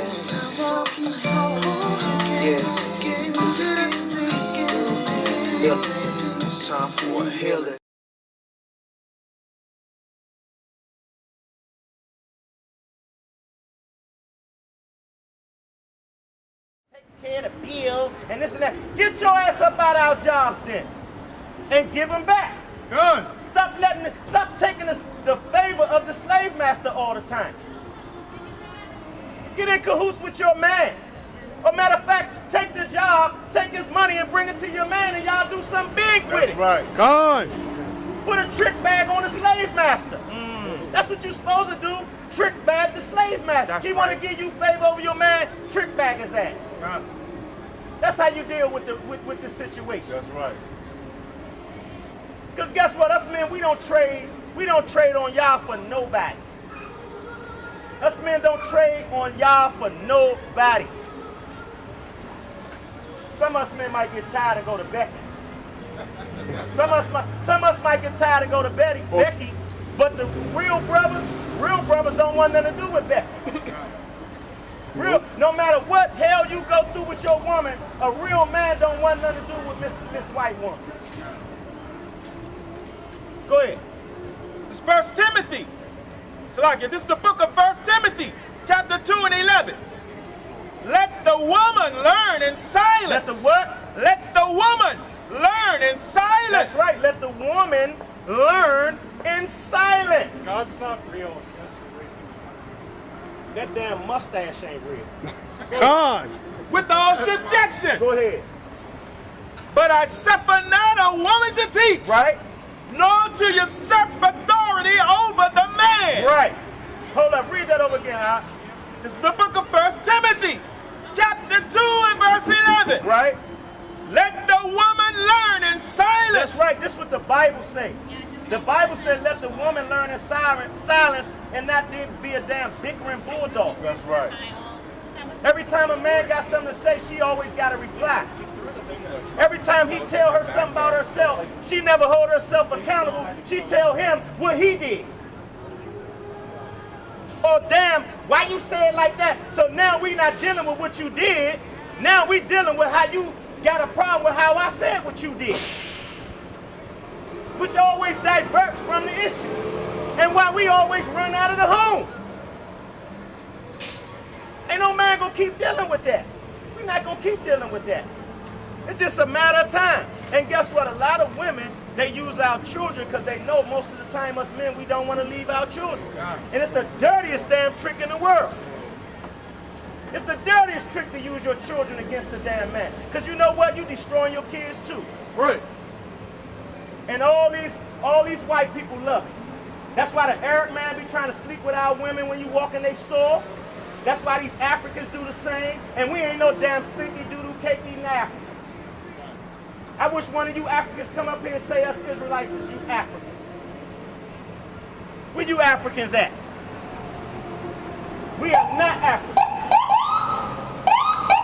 It's time for a healing. Take care of the bill and this and that. Get your ass up out of our jobs then and give them back. Good. Stop taking the favor of the slave master all the time. Get in cahoots with your man. Or matter of fact, take the job, take his money and bring it to your man and y'all do something big with it. That's right. Gone. Put a trick bag on the slave master. That's what you're supposed to do. Trick bag the slave master. That's He want to right. give you favor over your man, trick bag his ass. That's how you deal with the situation. That's right. Because guess what? Us men, we don't trade on y'all for nobody. Us men don't trade on y'all for nobody. Some of us men might get tired and go to Becky. Some of us might get tired and go to Becky, but the real brothers don't want nothing to do with Becky. No matter what hell you go through with your woman, a real man don't want nothing to do with this white woman. Go ahead. This is 1 Timothy. Salakia, this is the book of 1 Timothy, chapter 2 and 11. Let the woman learn in silence. Let the what? Let the woman learn in silence. That's right. Let the woman learn in silence. God's not real. That's wasting time. That damn mustache ain't real. Gone. With all subjection. Go ahead. But I suffer not a woman to teach. Right? Nor to usurp authority over the man. Right. Hold up. Read that over again, huh? This is the book of 1 Timothy, chapter 2 and verse 11. Right? Let the woman learn in silence. That's right. This is what the Bible says. The Bible said let the woman learn in silence and not be a damn bickering bulldog. That's right. Every time a man got something to say, she always got a reply. Every time he tell her something about herself, she never hold herself accountable. She tell him what he did. Oh, damn, why you say it like that? So now we not dealing with what you did. Now we dealing with how you got a problem with how I said what you did. Which always diverts from the issue. And why we always run out of the home. Ain't no man gonna keep dealing with that. We're not gonna keep dealing with that. It's just a matter of time. And guess what? A lot of women, they use our children because they know most of the time us men, we don't want to leave our children. And it's the dirtiest damn trick in the world. It's the dirtiest trick to use your children against the damn man. Because you know what? You destroying your kids too. Right. And all these white people love it. That's why the Arab man be trying to sleep with our women when you walk in their store. That's why these Africans do the same. And we ain't no damn stinky doo-doo cake eating Africans. I wish one of you Africans come up here and say us Israelites is you Africans. Where you Africans at? We are not Africans.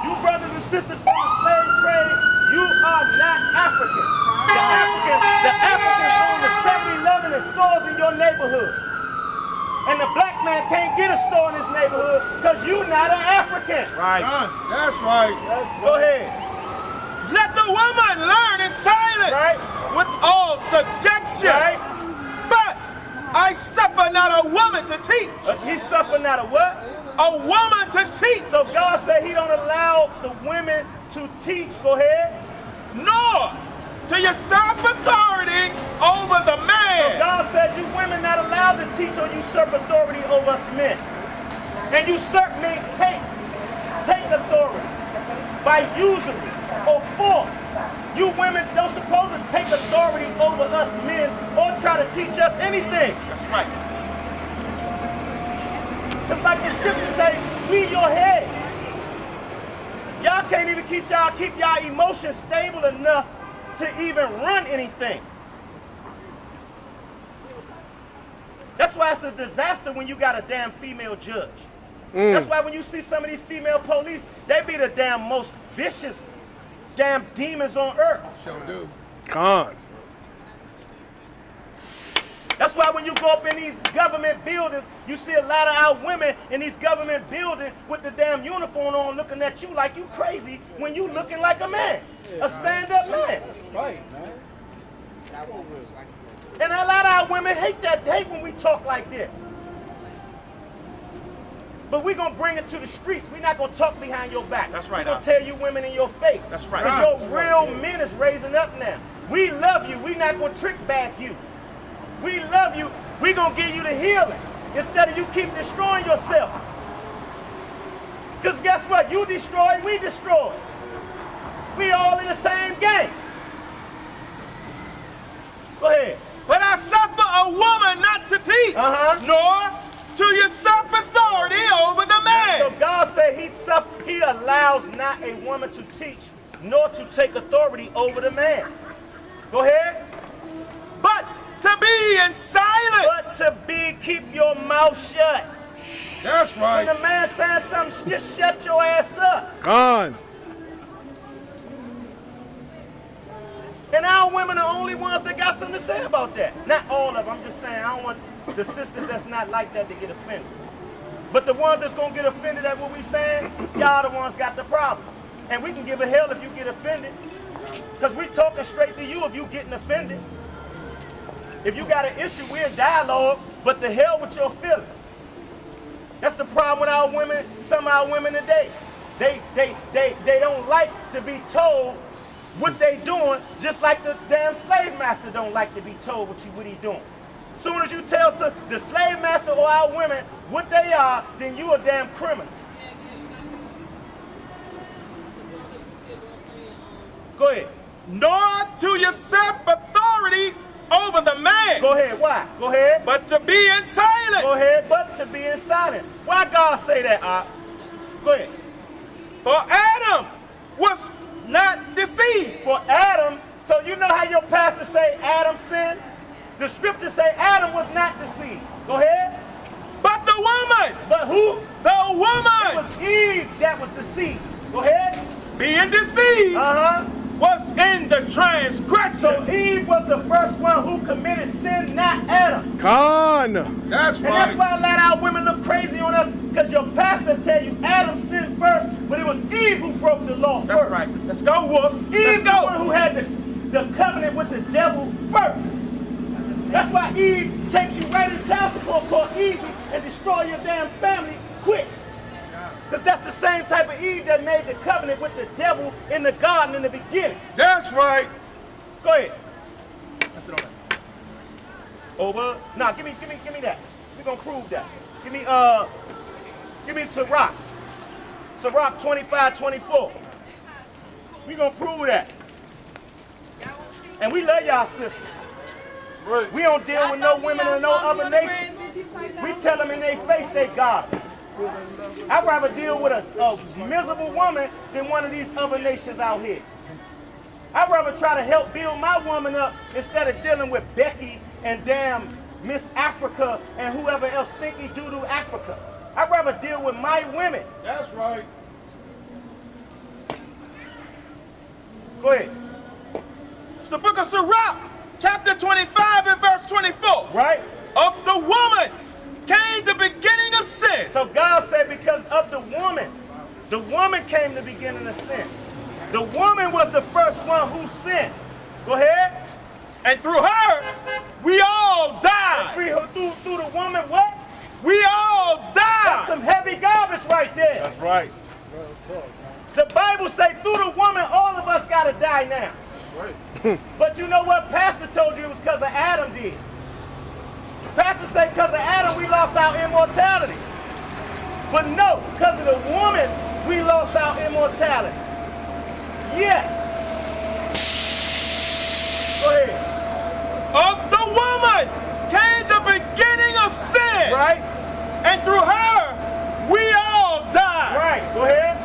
You brothers and sisters from the slave trade, you are not African. The Africans own the 7-Eleven and stores in your neighborhood. And the black man can't get a store in his neighborhood because you're not an African. Right. That's right. Go ahead. Let the woman learn in silence. Right. With all subjection. Right. But I suffer not a woman to teach. He suffered not a what? A woman to teach. So God said he don't allow the women to teach. Go ahead. Nor to usurp authority over the So man. God said you women not allowed to teach or usurp authority over us men. And usurp means take authority by usury or force. You women don't supposed to take authority over us men or try to teach us anything. That's right. It's like the scripture say, we your heads. Y'all can't even keep y'all emotions stable enough to even run anything. That's why it's a disaster when you got a damn female judge. That's why when you see some of these female police, they be the damn most vicious damn demons on earth. Sure do. Gone. That's why when you go up in these government buildings, you see a lot of our women in these government buildings with the damn uniform on looking at you like you crazy when you looking like a man, a stand-up man. Right, man. And a lot of our women hate when we talk like this. But we're going to bring it to the streets. We're not going to talk behind your back. That's right. We're going to tell you women in your face. That's right. Because your real men is raising up now. We love you. We're not going to trick back you. We love you. We're going to give you the healing instead of you keep destroying yourself. Because guess what? You destroy, we destroy. We all in the same game. Go ahead. But I suffer a woman not to teach, nor to usurp authority over the man. So God said he allows not a woman to teach, nor to take authority over the man. Go ahead. But to be in silence. But to be, keep your mouth shut. That's right. When the man says something, just shut your ass up. Gone. And our women are the only ones that got something to say about that. Not all of them. I'm just saying, I don't want the sisters that's not like that to get offended. But the ones that's going to get offended at what we saying, y'all the ones got the problem. And we can give a hell if you get offended. Because we talking straight to you if you getting offended. If you got an issue, we're in dialogue, but the hell with your feelings. That's the problem with our women, some of our women today. They don't like to be told what they doing, just like the damn slave master don't like to be told what he doing. Soon as you tell the slave master or our women what they are, then you a damn criminal. Go ahead. Nor to usurp authority over the man. Go ahead. Why? Go ahead. But to be in silence. Go ahead. But to be in silence. Why God say that, Art? Go ahead. For Adam was not deceived. For Adam, so you know how your pastor say Adam sinned? The scriptures say Adam was not deceived. Go ahead. But the woman. But who? The woman. It was Eve that was deceived. Go ahead. Being deceived. Was in the transgression. So Eve was the first one who committed sin, not Adam. Gone. That's right. And that's why a lot of our women look crazy on us, because your pastor tell you Adam sinned first, but it was Eve who broke the law That's first. right. Let's go, Wolf. Eve the one who had the covenant with the devil first. That's why Eve takes you right in child support called Eve and destroy your damn family quick. Because that's the same type of Eve that made the covenant with the devil in the garden in the beginning. That's right. Go ahead. That's it on that. Over. Nah, give me that. We're gonna prove that. Give me Sirach. Sirach 25:24. We're gonna prove that. And we love y'all sisters. Right. We don't deal with no women in no other nation. We tell them in their face they garbage. I'd rather deal with a miserable woman than one of these other nations out here. I'd rather try to help build my woman up instead of dealing with Becky and damn Miss Africa and whoever else stinky doo-doo Africa. I'd rather deal with my women. That's right. Go ahead. It's the book of Sirach, chapter 25 and verse 24. Right? Of the woman came the beginning of sin. So God said because of the woman came the beginning of sin. The woman was the first one who sinned. Go ahead. And through her, we all died. Through the woman, what? We all died. That's some heavy garbage right there. That's right. The Bible say through the woman, all of us got to die now. That's right. But you know what? Pastor told you it was because of Adam did. Pastor say because of Adam we lost our immortality. But no, because of the woman we lost our immortality. Yes. Go ahead. Of the woman came the beginning of sin. Right. And through her we all died. Right. Go ahead.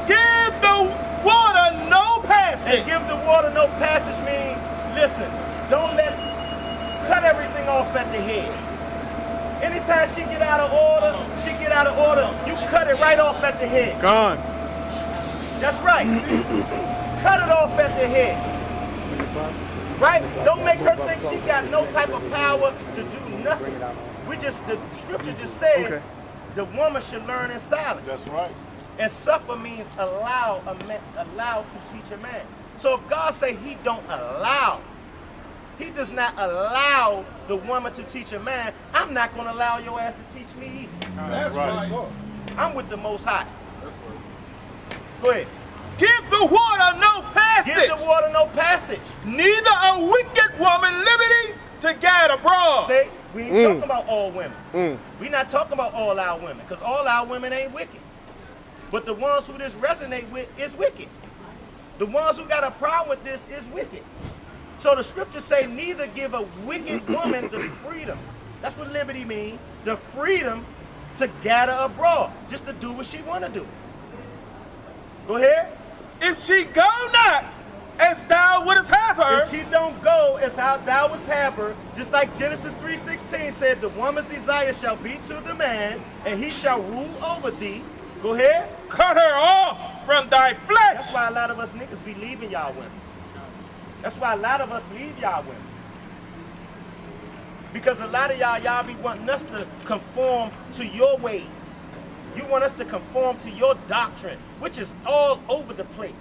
Give the water no passage. And give the water no passage means, listen, cut everything off at the head. Anytime she get out of order, you cut it right off at the head. Gone. That's right. Cut it off at the head. Right? Don't make her think she got no type of power to do nothing. The scripture just said the woman should learn in silence. That's right. And suffer means allow to teach a man. So if God say he don't allow, he does not allow the woman to teach a man, I'm not going to allow your ass to teach me either. That's right. I'm with the Most High. Go ahead. Give the water no passage. Give the water no passage. Neither a wicked woman liberty to guide abroad. See, we ain't talking about all women. We not talking about all our women, because all our women ain't wicked. But the ones who this resonate with is wicked. The ones who got a problem with this is wicked. So the scriptures say neither give a wicked woman the freedom. That's what liberty means. The freedom to gather abroad. Just to do what she want to do. Go ahead. If she go not, as thou wouldst have her. If she don't go as how thou wouldst have her, just like Genesis 3:16 said, the woman's desire shall be to the man, and he shall rule over thee. Go ahead. Cut her off from thy flesh. That's why a lot of us niggas be leaving y'all women. That's why a lot of us leave y'all women. Because a lot of y'all be wanting us to conform to your ways. You want us to conform to your doctrine, which is all over the place.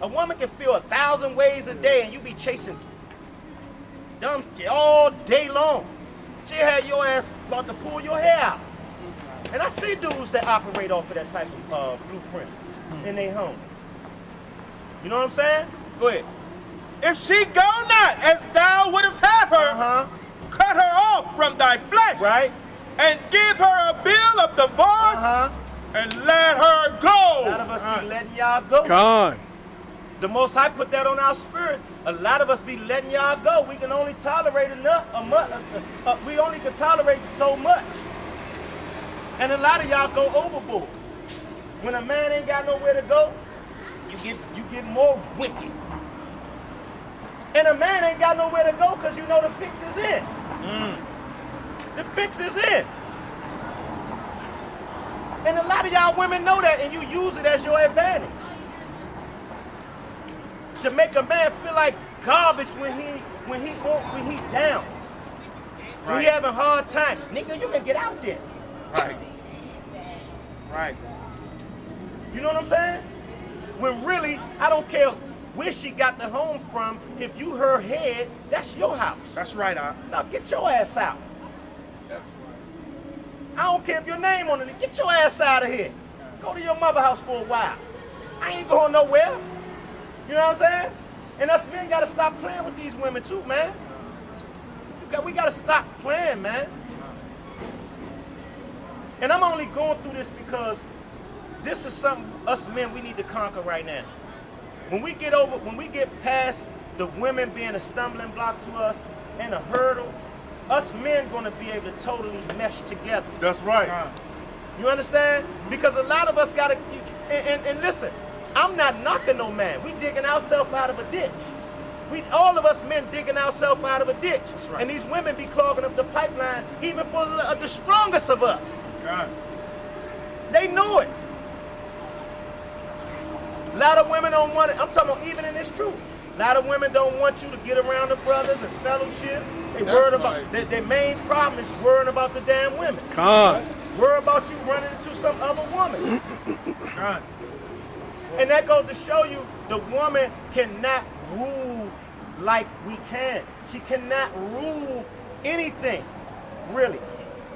A woman can feel 1,000 ways a day and you be chasing them all day long. She had your ass about to pull your hair out. And I see dudes that operate off of that type of blueprint in their home. You know what I'm saying? Go ahead. If she go not as thou wouldst have her, cut her off from thy flesh. Right. And give her a bill of divorce and let her go. A lot of us be letting y'all go. Con. The Most High put that on our spirit. A lot of us be letting y'all go. We can only tolerate enough. We only can tolerate so much. And a lot of y'all go overboard. When a man ain't got nowhere to go, you get more wicked. And a man ain't got nowhere to go because you know the fix is in. The fix is in. And a lot of y'all women know that, and you use it as your advantage. To make a man feel like garbage when he down. When he having a hard time. Nigga, you can get out there. Right. Right. You know what I'm saying? When really, I don't care where she got the home from. If you her head, that's your house. That's right, Now get your ass out. I don't care if your name on it. Get your ass out of here. Go to your mother house for a while. I ain't going nowhere. You know what I'm saying? And us men got to stop playing with these women too, man. We got to stop playing, man. And I'm only going through this because this is something us men we need to conquer right now. When we get past the women being a stumbling block to us and a hurdle, us men gonna be able to totally mesh together. That's right. You understand? Because a lot of us gotta, and listen, I'm not knocking no man. We digging ourselves out of a ditch. All of us men digging ourselves out of a ditch. Right. And these women be clogging up the pipeline even for the strongest of us. God. They know it. A lot of women don't want it. I'm talking about even in this truth. A lot of women don't want you to get around the brothers and fellowship. They worried about their main problem is worrying about the damn women. Con. Worry about you running into some other woman. And that goes to show you the woman cannot rule like we can. She cannot rule anything, really.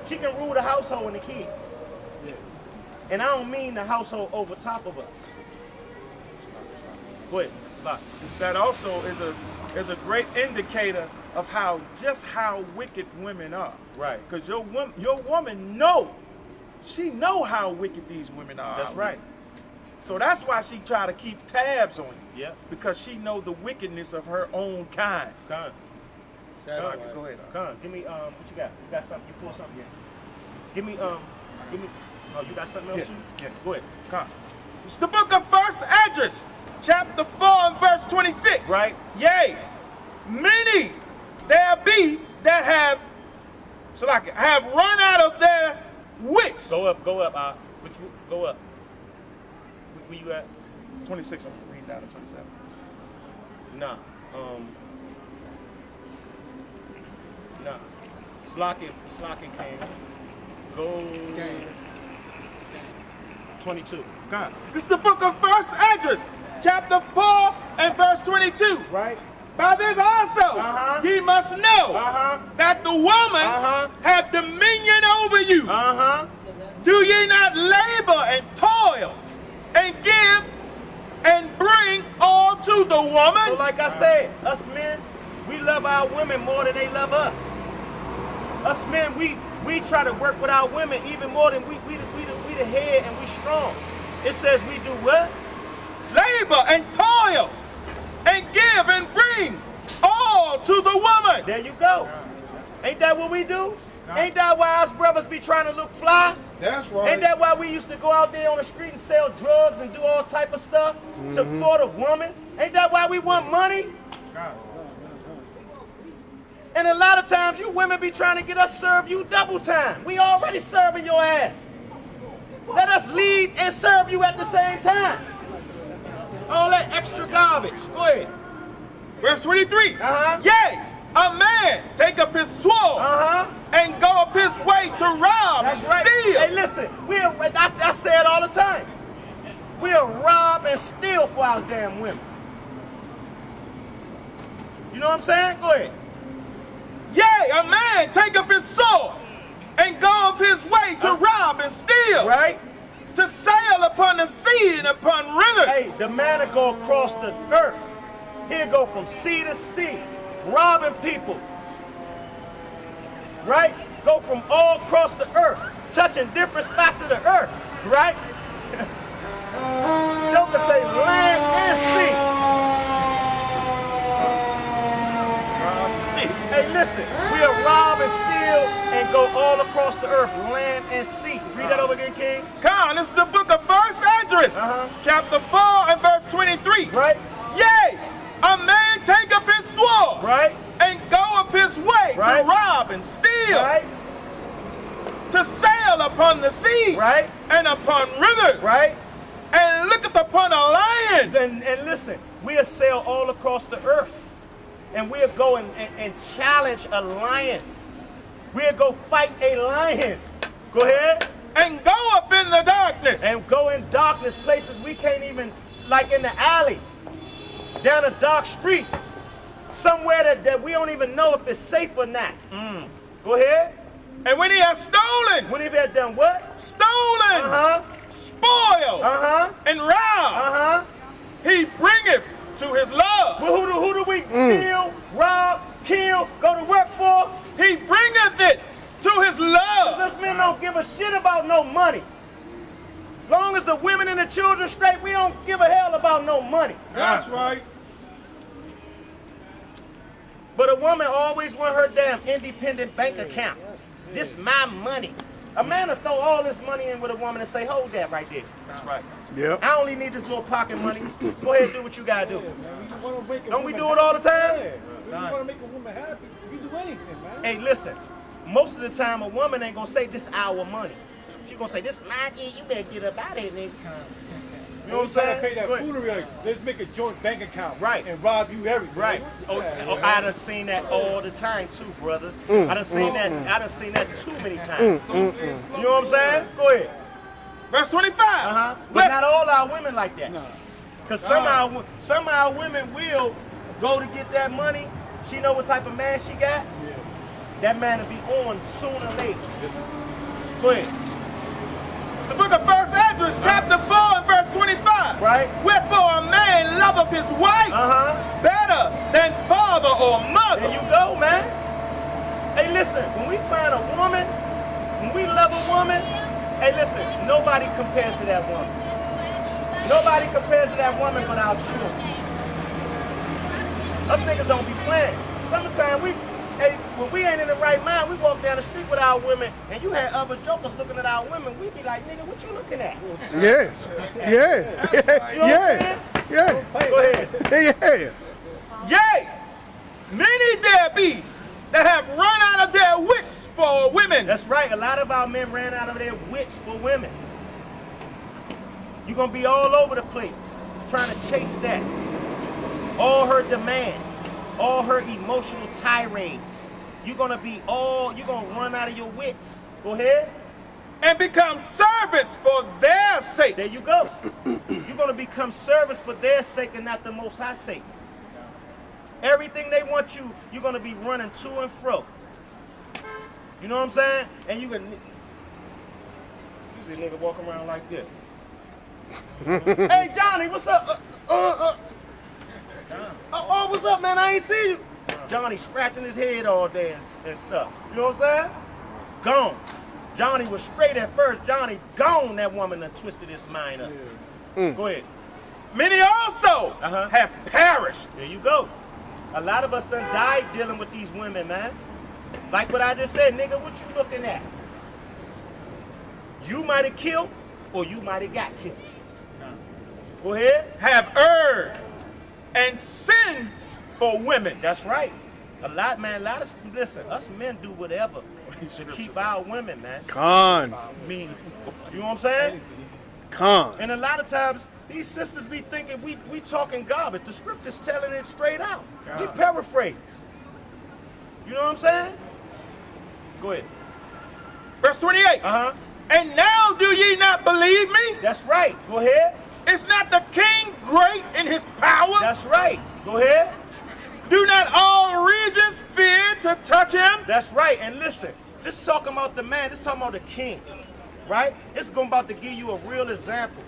She can rule the household and the kids. And I don't mean the household over top of us. Go ahead. Bye. That also is a great indicator of how wicked women are. Right. Because your woman know. She know how wicked these women are. That's right. So that's why she try to keep tabs on you. Yeah. Because she know the wickedness of her own kind. Con. That's So, right. go ahead. Con. Give me what you got? You got something? You pull something here. Give me oh, you got something else? Yeah. Go ahead. Come. It's the book of First Esdras, chapter 4 and verse 26. Right. Yea, many there be that have run out of their wits. Go up. Go up. Go up. Where you at? 26, I'm reading down to 27. Nah. No. Slocking King. Go. Scan. 22. God. This is the book of 1 Esdras, chapter 4 and verse 22. Right? By this also ye must know that the woman hath dominion over you. Do ye not labor and toil and give and bring all to the woman? So like I said, us men, we love our women more than they love us. Us men, we try to work with our women even more than we the head and we strong. It says we do what? Labor and toil and give and bring all to the woman. There you go. Ain't that what we do? Ain't that why us brothers be trying to look fly? That's right. Ain't that why we used to go out there on the street and sell drugs and do all type of stuff for the woman? Ain't that why we want money? And a lot of times you women be trying to get us serve you double time. We already serving your ass. Let us lead and serve you at the same time. All that extra garbage. Go ahead. Verse 23. Yea, a man take up his sword and go up his way to rob and steal. Hey, listen, I say it all the time. We'll rob and steal for our damn women. You know what I'm saying? Go ahead. Yea, a man take up his sword and go up his way to rob and steal. Right? To sail upon the sea and upon rivers. Hey, the man will go across the earth. He'll go from sea to sea, robbing people. Right? Go from all across the earth, touching different spots of the earth. Right? Joker say land and sea. Hey, listen, we'll rob and steal and go all across the earth, land and sea. Read that over again, King. Come on, this is the book of 1 Esdras, chapter 4 and verse 23. Right? Yea, a man take up his sword Right? and go up his way Right. to rob and steal, Right? to sail upon the sea Right? and upon rivers, Right? and looketh upon a lion. And listen, we'll sail all across the earth. And we'll go and challenge a lion. We'll go fight a lion. Go ahead. And go up in the darkness. And go in darkness, places we can't even, like in the alley, down a dark street, somewhere that we don't even know if it's safe or not. Go ahead. And when he has stolen, When he had done what? stolen, spoiled, and robbed, he bringeth to his love. Well, who do we steal, rob, kill, go to work for? He bringeth it to his love. Us men don't give a shit about no money. Long as the women and the children straight, we don't give a hell about no money. That's right. But a woman always want her damn independent bank account. This my money. A man will throw all this money in with a woman and say, hold that right there. That's right. Yep. I only need this little pocket money. Go ahead and do what you gotta do. Don't we Don't do it all the time? When you want to make a woman happy, you do anything, man. Hey, listen. Most of the time, a woman ain't gonna say this our money. She gonna say this my money. You better get up out of here, nigga. You know what I'm Trying saying? to pay that Go ahead. foolery, like, let's make a joint bank account, Right. and rob you everything. Right. Oh, I done seen that all the time too, brother. I done seen that. I done seen that too many times. You know what I'm saying? Go ahead. Verse 25. But not all our women like that. Cause some of our women will go to get that money. She know what type of man she got. That man will be on sooner or later. Go ahead. The book of 1 Esdras, chapter 4 and verse 25. Right. Wherefore a man loveth his wife better than father or mother. There you go, man. Hey, listen, when we find a woman, when we love a woman, hey, listen, nobody compares to that woman. Nobody compares to that woman but our children. Us niggas don't be playing. Sometimes when we ain't in the right mind, we walk down the street with our women, and you had other jokers looking at our women, we be like, nigga, what you looking at? Yes. Yes. You know Yes. Yes. Go ahead. Yeah. Yea, many there be that have run out of their wits for women. That's right. A lot of our men ran out of their wits for women. You're going to be all over the place trying to chase that. All her demands, all her emotional tirades. you're gonna run out of your wits. Go ahead. And become servants for their sake. There you go. You're gonna become servants for their sake and not the Most High sake. Everything they want you, you're gonna be running to and fro. You know what I'm saying? And you see a nigga walking around like this. Hey Johnny, what's up? Oh, what's up, man? I ain't see you. Johnny scratching his head all day and stuff. You know what I'm saying? Gone. Johnny was straight at first. Johnny gone. That woman done twisted his mind up. Go ahead. Many also have perished. There you go. A lot of us done died dealing with these women, man. Like what I just said, nigga, what you looking at? You might have killed or you might have got killed. Go ahead. Have erred and sinned for women. That's right. Listen, us men do whatever to keep our women, man. Con. I mean, you know what I'm saying? Con. And a lot of times, these sisters be thinking we talking garbage. The scripture's telling it straight out. We paraphrase. You know what I'm saying? Go ahead. Verse 28. And now do ye not believe me? That's right. Go ahead. Is not the king great in his power? That's right. Go ahead. Do not all regions fear to touch him? That's right. And listen, this talking about the man, this talking about the king, right? It's about to give you a real example.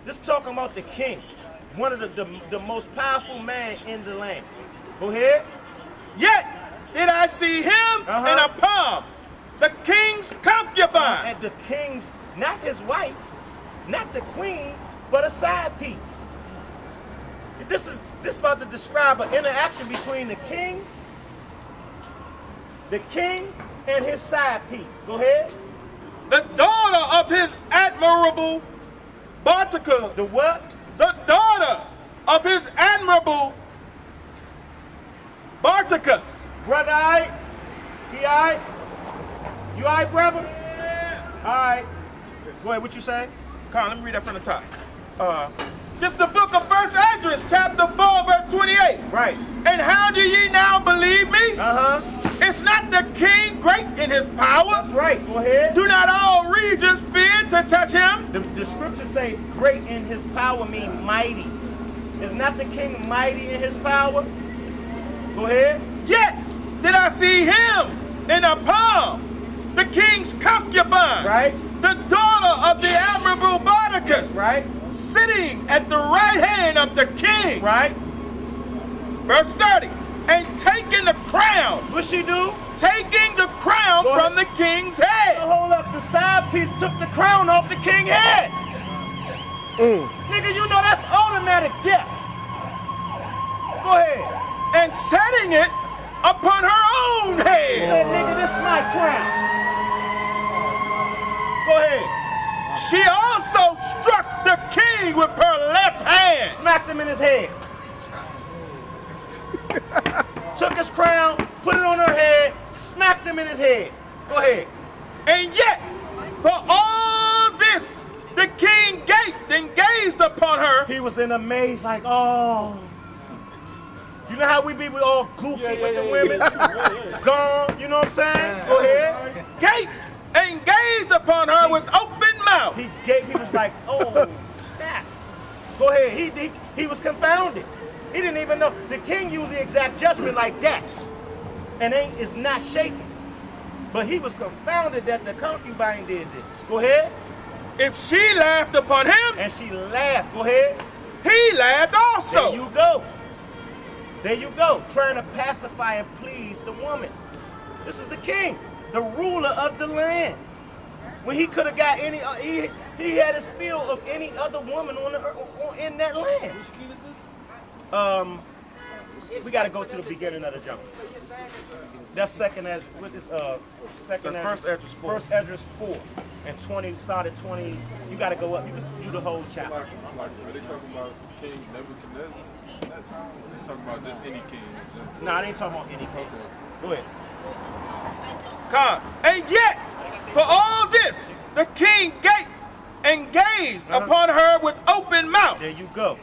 This talking about the king, one of the most powerful man in the land. Go ahead. Yet did I see him in a palm, the king's concubine. And the king's, not his wife, not the queen, but a side piece. This about to describe an interaction between the king and his side piece. Go ahead. The daughter of his admirable Barticus. The what? The daughter of his admirable Barticus. Brother, all right? He all right? You all right, brother? Yeah. All right. Go ahead, what you say? Come on, let me read that from the top. This is the book of 1 Esdras, chapter 4, verse 28. Right. And how do ye now believe me? It's not the king great in his power? That's right. Go ahead. Do not all regions fear to touch him? The scriptures say great in his power mean mighty. Is not the king mighty in his power? Go ahead. Yet did I see him in a palm, the king's concubine. Right. The daughter of the admirable Barticus. Right. Sitting at the right hand of the king. Right. Verse 30. And taking the crown. What she do? Taking the crown from the king's head. Hold up, the side piece took the crown off the king's head. Nigga, you know that's automatic death. Go ahead. And setting it upon her own head. Say, nigga, this is my crown. Go ahead. She also struck the king with her left hand. Smacked him in his head. Took his crown, put it on her head, smacked him in his head. Go ahead. And yet, for all this, the king gaped and gazed upon her. He was in a maze like, oh. You know how we be with all goofy with the women? Gone, you know what I'm saying? Go ahead. Gaped and gazed upon her with open mouth. He was like, oh, snap. Go ahead. He was confounded. He didn't even know. The king used the exact judgment like that. And is not shaken. But he was confounded that the concubine did this. Go ahead. If she laughed upon him. And she laughed. Go ahead. He laughed also. There you go. There you go. Trying to pacify and please the woman. This is the king, the ruler of the land. When he could have got any, he had his fill of any other woman in that land. Which king is this? We got to go to the beginning of the jump. That's second Esdras. What is second Esdras? First Esdras 4. First Esdras 4 and 20 started 20. You got to go up. You can do the whole chapter. Are they talking about King Nebuchadnezzar? That's how. They talking about just any king. Nah, they ain't talking about any king. Go ahead. God. And yet, for all this, the king gaped and gazed upon her with open mouth. There you go.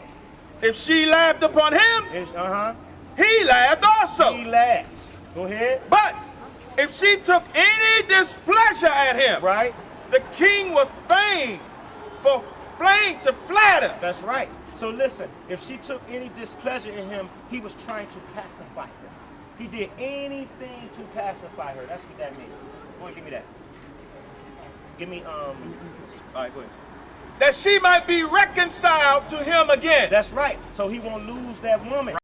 If she laughed upon him, he laughed also. He laughed. Go ahead. But if she took any displeasure at him, Right? the king was fain to flatter. That's right. So listen, if she took any displeasure in him, he was trying to pacify her. He did anything to pacify her. That's what that means. Go ahead, give me that. Give me, all right, go ahead. That she might be reconciled to him again. That's right. So he won't lose that woman.